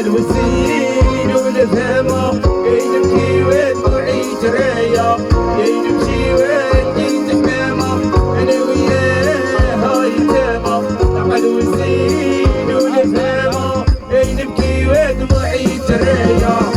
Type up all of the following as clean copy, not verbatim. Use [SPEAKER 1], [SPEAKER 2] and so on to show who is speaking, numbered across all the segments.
[SPEAKER 1] الوسين والفهمة نبكي ودموعي تريا نمشي ونجي حمامة أنا وياها يتامى مع الوسين والفهمة نبكي ودموعي تريا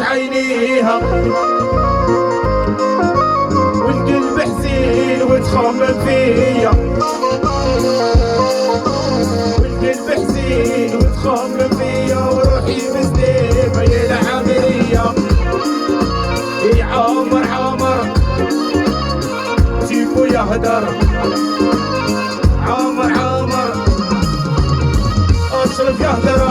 [SPEAKER 1] عينيها والقلب حزين وتخمم فيا والقلب حزين وتخمم فيا وروحي مسلمة يا العامرية يا عمر عمر جيبو يهدر عمر عمر اشرف يهدر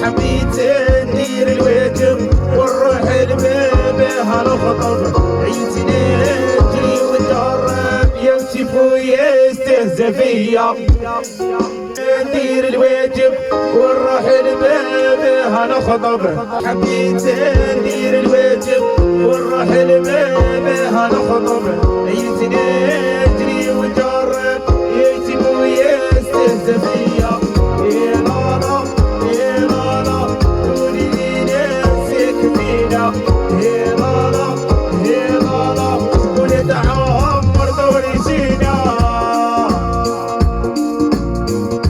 [SPEAKER 1] حبيت ندير الواجب ونروح لبابها الخطب عييت نجري ونتهرب يا تشوفويا يستهزا فيا ندير الواجب ونروح لبابها الخطب حبيت ندير الواجب ونروح لبابها الخطب عييت نجري ونتهرب